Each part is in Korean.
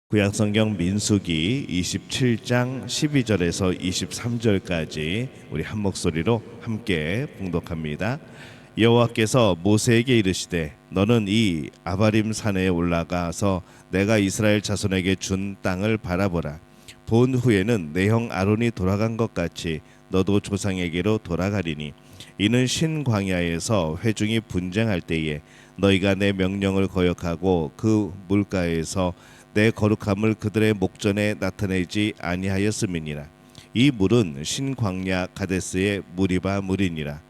구약성경 민수기 27장 12절에서 23절까지 우리 한 목소리로 함께 봉독합니다. 여호와께서 모세에게 이르시되 너는 이 아바림 산에 올라가서 내가 이스라엘 자손에게 준 땅을 바라보라. 본 후에는 내 형 아론이 돌아간 것 같이 너도 조상에게로 돌아가리니 이는 신광야에서 회중이 분쟁할 때에 너희가 내 명령을 거역하고 그 물가에서 내 거룩함을 그들의 목전에 나타내지 아니하였음이니라. 이 물은 신광야 가데스의 무리바 물이니라.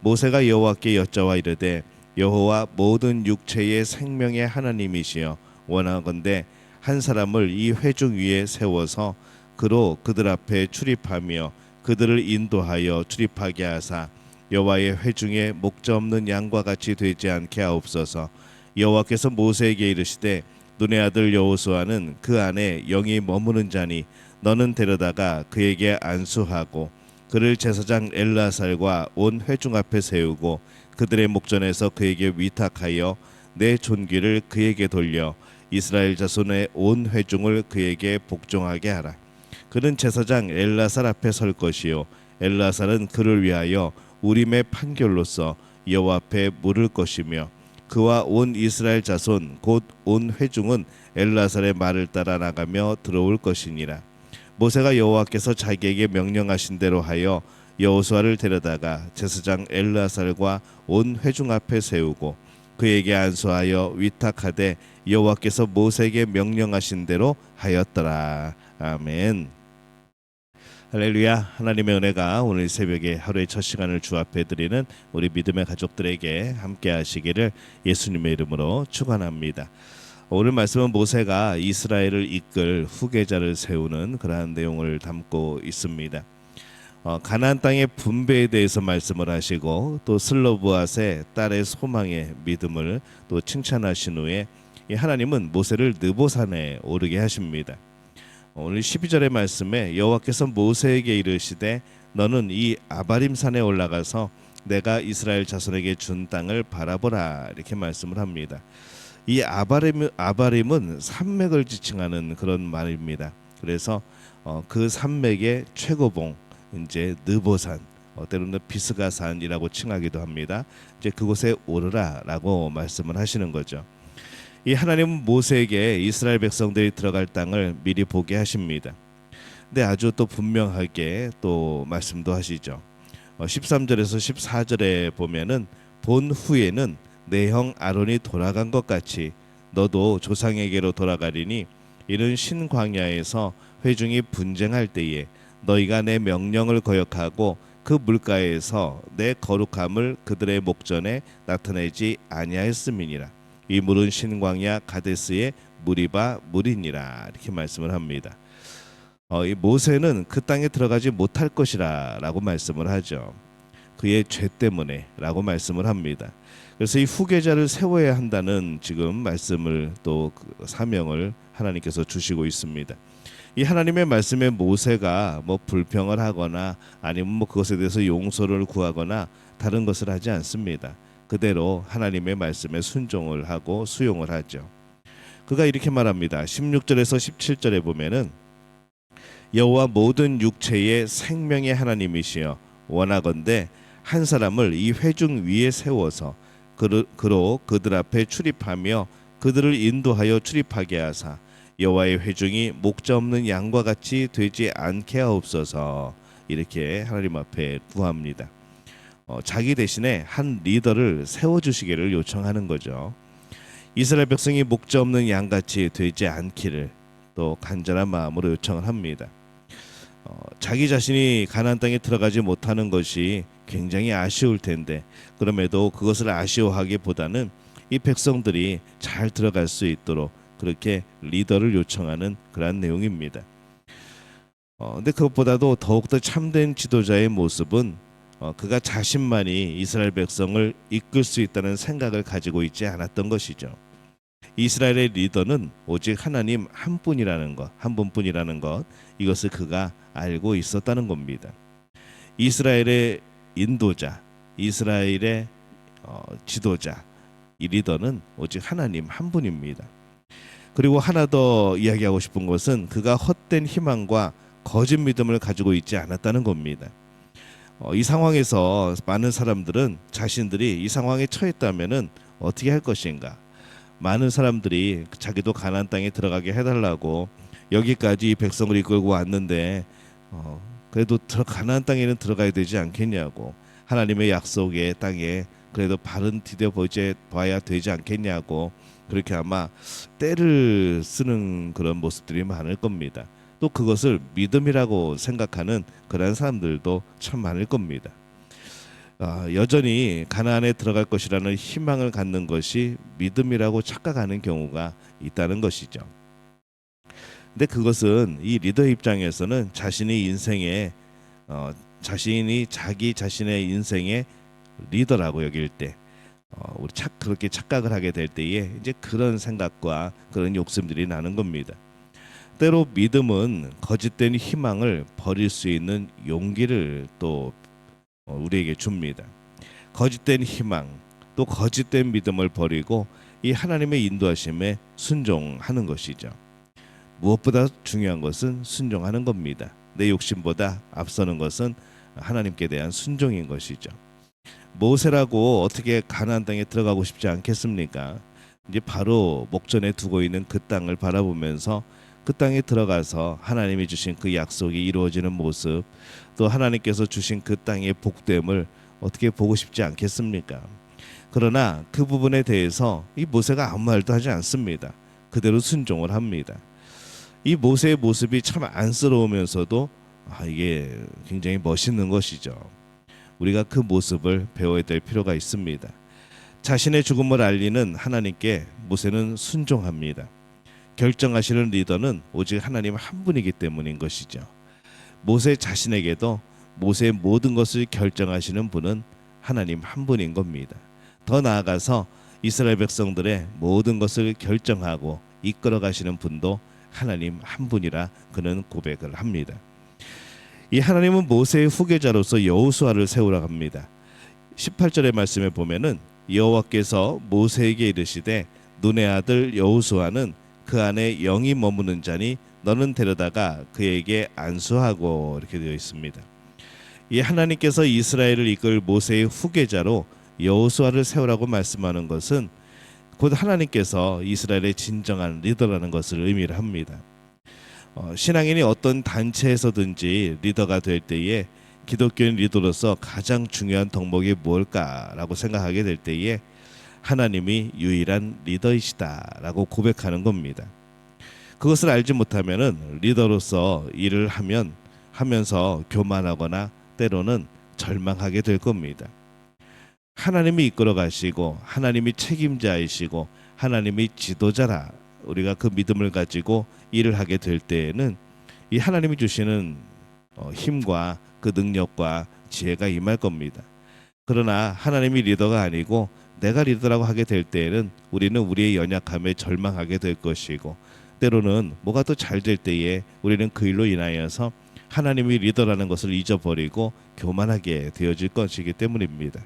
모세가 여호와께 여짜와 이르되 여호와 모든 육체의 생명의 하나님이시여 원하건대 한 사람을 이 회중 위에 세워서 그로 그들 앞에 출입하며 그들을 인도하여 출입하게 하사 여호와의 회중에 목자 없는 양과 같이 되지 않게 하옵소서. 여호와께서 모세에게 이르시되 눈의 아들 여호수아는 그 안에 영이 머무는 자니 너는 데려다가 그에게 안수하고 그를 제사장 엘르아살과 온 회중 앞에 세우고 그들의 목전에서 그에게 위탁하여 내 존귀를 그에게 돌려 이스라엘 자손의 온 회중을 그에게 복종하게 하라. 그는 제사장 엘르아살 앞에 설 것이요 엘르아살은 그를 위하여 우림의 판결로서 여호와 앞에 물을 것이며 그와 온 이스라엘 자손 곧 온 회중은 엘르아살의 말을 따라 나가며 들어올 것이니라. 모세가 여호와께서 자기에게 명령하신 대로 하여 여호수아를 데려다가 제사장 엘르아살과 온 회중 앞에 세우고 그에게 안수하여 위탁하되 여호와께서 모세에게 명령하신 대로 하였더라. 아멘. 할렐루야. 하나님의 은혜가 오늘 새벽에 하루의 첫 시간을 주 앞에 드리는 우리 믿음의 가족들에게 함께 하시기를 예수님의 이름으로 축원합니다. 오늘 말씀은 모세가 이스라엘을 이끌 후계자를 세우는 그러한 내용을 담고 있습니다. 가나안 땅의 분배에 대해서 말씀을 하시고 또 슬로브앗의 딸의 소망의 믿음을 또 칭찬하신 후에 하나님은 모세를 느보산에 오르게 하십니다. 오늘 12절의 말씀에 여호와께서 모세에게 이르시되 너는 이 아바림 산에 올라가서 내가 이스라엘 자손에게 준 땅을 바라보라 이렇게 말씀을 합니다. 이 아바림은 산맥을 지칭하는 그런 말입니다. 그래서 그 산맥의 최고봉 이제 느보산 때로는 비스가산이라고 칭하기도 합니다. 이제 그곳에 오르라라고 말씀을 하시는 거죠. 이 하나님은 모세에게 이스라엘 백성들이 들어갈 땅을 미리 보게 하십니다. 근데 아주 또 분명하게 또 말씀도 하시죠. 13절에서 14절에 보면은 본 후에는 내 형 아론이 돌아간 것 같이 너도 조상에게로 돌아가리니 이는 신광야에서 회중이 분쟁할 때에 너희가 내 명령을 거역하고 그 물가에서 내 거룩함을 그들의 목전에 나타내지 아니하였음이니라. 이 물은 신광야 가데스의 무리바 물이니라 이렇게 말씀을 합니다. 이 모세는 그 땅에 들어가지 못할 것이라라고 말씀을 하죠. 그의 죄 때문에라고 말씀을 합니다. 그래서 이 후계자를 세워야 한다는 지금 말씀을 또 사명을 하나님께서 주시고 있습니다. 이 하나님의 말씀에 모세가 뭐 불평을 하거나 아니면 뭐 그것에 대해서 용서를 구하거나 다른 것을 하지 않습니다. 그대로 하나님의 말씀에 순종을 하고 수용을 하죠. 그가 이렇게 말합니다. 16절에서 17절에 보면은 여호와 모든 육체의 생명의 하나님이시여 원하건대 한 사람을 이 회중 위에 세워서 그로 그들 앞에 출입하며 그들을 인도하여 출입하게 하사 여호와의 회중이 목자 없는 양과 같이 되지 않게 하옵소서 이렇게 하나님 앞에 구합니다. 자기 대신에 한 리더를 세워주시기를 요청하는 거죠. 이스라엘 백성이 목자 없는 양같이 되지 않기를 또 간절한 마음으로 요청을 합니다. 자기 자신이 가나안 땅에 들어가지 못하는 것이 굉장히 아쉬울 텐데 그럼에도 그것을 아쉬워하기보다는 이 백성들이 잘 들어갈 수 있도록 그렇게 리더를 요청하는 그러한 내용입니다. 근데 그것보다도 더욱더 참된 지도자의 모습은 그가 자신만이 이스라엘 백성을 이끌 수 있다는 생각을 가지고 있지 않았던 것이죠. 이스라엘의 리더는 오직 하나님 한 분이라는 것, 한 분뿐이라는 것, 이것을 그가 알고 있었다는 겁니다. 이스라엘의 인도자, 이스라엘의 지도자, 이 리더는 오직 하나님 한 분입니다. 그리고 하나 더 이야기하고 싶은 것은 그가 헛된 희망과 거짓 믿음을 가지고 있지 않았다는 겁니다. 이 상황에서 많은 사람들은 자신들이 이 상황에 처했다면은 어떻게 할 것인가? 많은 사람들이 자기도 가나안 땅에 들어가게 해달라고 여기까지 이 백성을 이끌고 왔는데 그래도 가나안 땅에는 들어가야 되지 않겠냐고, 하나님의 약속의 땅에 그래도 발은 디뎌 봐야 되지 않겠냐고, 그렇게 아마 때를 쓰는 그런 모습들이 많을 겁니다. 또 그것을 믿음이라고 생각하는 그런 사람들도 참 많을 겁니다. 여전히 가나안에 들어갈 것이라는 희망을 갖는 것이 믿음이라고 착각하는 경우가 있다는 것이죠. 근데 그것은 이 리더의 입장에서는 자신의 인생에 자신이 자기 자신의 인생의 리더라고 여길 때 우리 그렇게 착각을 하게 될 때에 이제 그런 생각과 그런 욕심들이 나는 겁니다. 때로 믿음은 거짓된 희망을 버릴 수 있는 용기를 또 우리에게 줍니다. 거짓된 희망 또 거짓된 믿음을 버리고 이 하나님의 인도하심에 순종하는 것이죠. 무엇보다 중요한 것은 순종하는 겁니다. 내 욕심보다 앞서는 것은 하나님께 대한 순종인 것이죠. 모세라고 어떻게 가나안 땅에 들어가고 싶지 않겠습니까? 이제 바로 목전에 두고 있는 그 땅을 바라보면서 그 땅에 들어가서 하나님이 주신 그 약속이 이루어지는 모습, 또 하나님께서 주신 그 땅의 복됨을 어떻게 보고 싶지 않겠습니까? 그러나 그 부분에 대해서 이 모세가 아무 말도 하지 않습니다. 그대로 순종을 합니다. 이 모세의 모습이 참 안쓰러우면서도 이게 굉장히 멋있는 것이죠. 우리가 그 모습을 배워야 될 필요가 있습니다. 자신의 죽음을 알리는 하나님께 모세는 순종합니다. 결정하시는 리더는 오직 하나님 한 분이기 때문인 것이죠. 모세 자신에게도 모세의 모든 것을 결정하시는 분은 하나님 한 분인 겁니다. 더 나아가서 이스라엘 백성들의 모든 것을 결정하고 이끌어 가시는 분도 하나님 한 분이라 그는 고백을 합니다. 이 하나님은 모세의 후계자로서 여호수아를 세우라 합니다. 18절의 말씀에 보면은 여호와께서 모세에게 이르시되 눈의 아들 여호수아는 그 안에 영이 머무는 자니 너는 데려다가 그에게 안수하고, 이렇게 되어 있습니다. 이 하나님께서 이스라엘을 이끌 모세의 후계자로 여호수아를 세우라고 말씀하는 것은 곧 하나님께서 이스라엘의 진정한 리더라는 것을 의미를 합니다. 신앙인이 어떤 단체에서든지 리더가 될 때에 기독교인 리더로서 가장 중요한 덕목이 뭘까라고 생각하게 될 때에 하나님이 유일한 리더이시다라고 고백하는 겁니다. 그것을 알지 못하면은 리더로서 일을 하면서 교만하거나 때로는 절망하게 될 겁니다. 하나님이 이끌어 가시고 하나님이 책임자이시고 하나님이 지도자라 우리가 그 믿음을 가지고 일을 하게 될 때에는 이 하나님이 주시는 힘과 그 능력과 지혜가 임할 겁니다. 그러나 하나님이 리더가 아니고 내가 리더라고 하게 될 때에는 우리는 우리의 연약함에 절망하게 될 것이고, 때로는 뭐가 더 잘 될 때에 우리는 그 일로 인하여서 하나님이 리더라는 것을 잊어버리고 교만하게 되어질 것이기 때문입니다.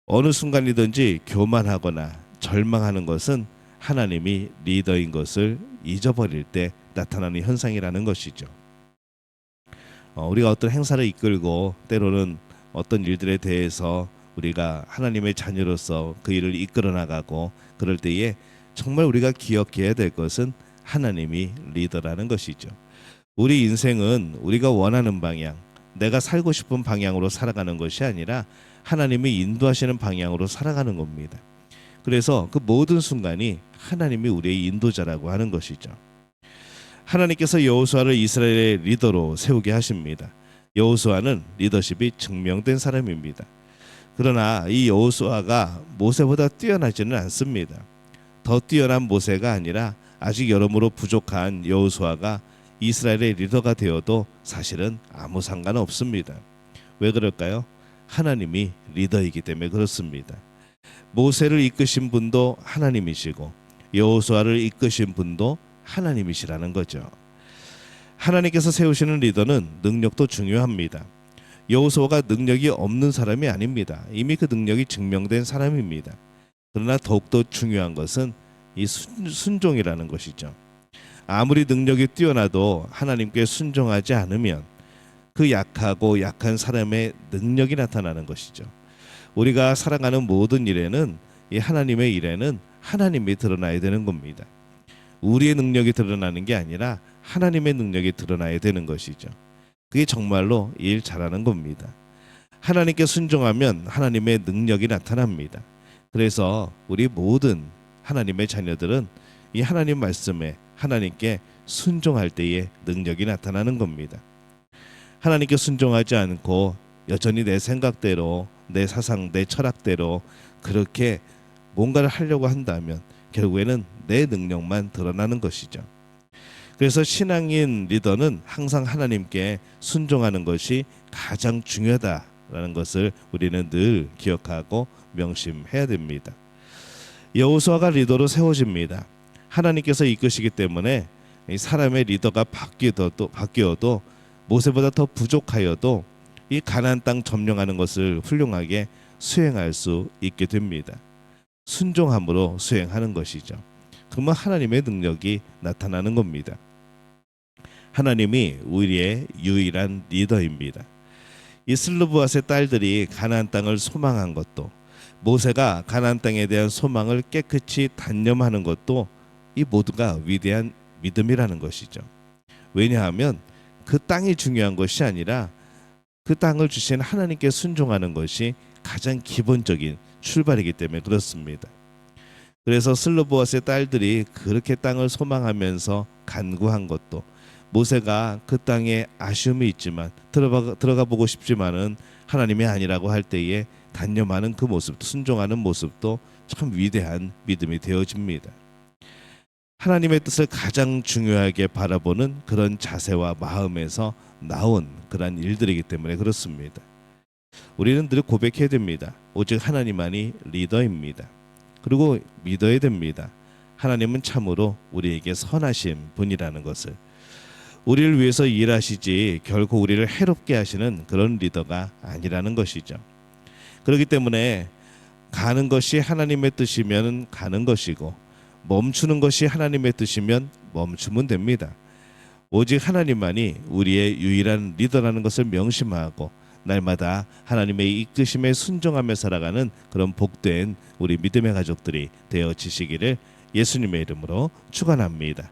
어느 순간이든지 교만하거나 절망하는 것은 하나님이 리더인 것을 잊어버릴 때 나타나는 현상이라는 것이죠. 우리가 어떤 행사를 이끌고 때로는 어떤 일들에 대해서 우리가 하나님의 자녀로서 그 일을 이끌어 나가고 그럴 때에 정말 우리가 기억해야 될 것은 하나님이 리더라는 것이죠. 우리 인생은 우리가 원하는 방향, 내가 살고 싶은 방향으로 살아가는 것이 아니라 하나님이 인도하시는 방향으로 살아가는 겁니다. 그래서 그 모든 순간이 하나님이 우리의 인도자라고 하는 것이죠. 하나님께서 여호수아를 이스라엘의 리더로 세우게 하십니다. 여호수아는 리더십이 증명된 사람입니다. 그러나 이 여호수아가 모세보다 뛰어나지는 않습니다. 더 뛰어난 모세가 아니라 아직 여러모로 부족한 여호수아가 이스라엘의 리더가 되어도 사실은 아무 상관없습니다. 왜 그럴까요? 하나님이 리더이기 때문에 그렇습니다. 모세를 이끄신 분도 하나님이시고 여호수아를 이끄신 분도 하나님이시라는 거죠. 하나님께서 세우시는 리더는 능력도 중요합니다. 여호수아가 능력이 없는 사람이 아닙니다. 이미 그 능력이 증명된 사람입니다. 그러나 더욱더 중요한 것은 이 순종이라는 것이죠. 아무리 능력이 뛰어나도 하나님께 순종하지 않으면 그 약한 사람의 능력이 나타나는 것이죠. 우리가 살아가는 모든 일에는 이 하나님의 일에는 하나님이 드러나야 되는 겁니다. 우리의 능력이 드러나는 게 아니라 하나님의 능력이 드러나야 되는 것이죠. 그게 정말로 일 잘하는 겁니다. 하나님께 순종하면 하나님의 능력이 나타납니다. 그래서 우리 모든 하나님의 자녀들은 이 하나님 말씀에 하나님께 순종할 때에 능력이 나타나는 겁니다. 하나님께 순종하지 않고 여전히 내 생각대로, 내 사상, 내 철학대로 그렇게 뭔가를 하려고 한다면 결국에는 내 능력만 드러나는 것이죠. 그래서 신앙인 리더는 항상 하나님께 순종하는 것이 가장 중요하다라는 것을 우리는 늘 기억하고 명심해야 됩니다. 여호수아가 리더로 세워집니다. 하나님께서 이끄시기 때문에 사람의 리더가 바뀌어도 모세보다 더 부족하여도 이 가나안 땅 점령하는 것을 훌륭하게 수행할 수 있게 됩니다. 순종함으로 수행하는 것이죠. 그러면 하나님의 능력이 나타나는 겁니다. 하나님이 우리의 유일한 리더입니다. 이 슬르브앗의 딸들이 가나안 땅을 소망한 것도, 모세가 가나안 땅에 대한 소망을 깨끗이 단념하는 것도 이 모두가 위대한 믿음이라는 것이죠. 왜냐하면 그 땅이 중요한 것이 아니라 그 땅을 주신 하나님께 순종하는 것이 가장 기본적인 출발이기 때문에 그렇습니다. 그래서 슬로보앗의 딸들이 그렇게 땅을 소망하면서 간구한 것도, 모세가 그 땅에 아쉬움이 있지만 들어가 보고 싶지만은 하나님이 아니라고 할 때에 단념하는 그 모습, 순종하는 모습도 참 위대한 믿음이 되어집니다. 하나님의 뜻을 가장 중요하게 바라보는 그런 자세와 마음에서 나온 그런 일들이기 때문에 그렇습니다. 우리는 늘 고백해야 됩니다. 오직 하나님만이 리더입니다. 그리고 믿어야 됩니다. 하나님은 참으로 우리에게 선하신 분이라는 것을. 우리를 위해서 일하시지 결코 우리를 해롭게 하시는 그런 리더가 아니라는 것이죠. 그렇기 때문에 가는 것이 하나님의 뜻이면 가는 것이고, 멈추는 것이 하나님의 뜻이면 멈추면 됩니다. 오직 하나님만이 우리의 유일한 리더라는 것을 명심하고 날마다 하나님의 이끄심에 순종하며 살아가는 그런 복된 우리 믿음의 가족들이 되어지시기를 예수님의 이름으로 축원합니다.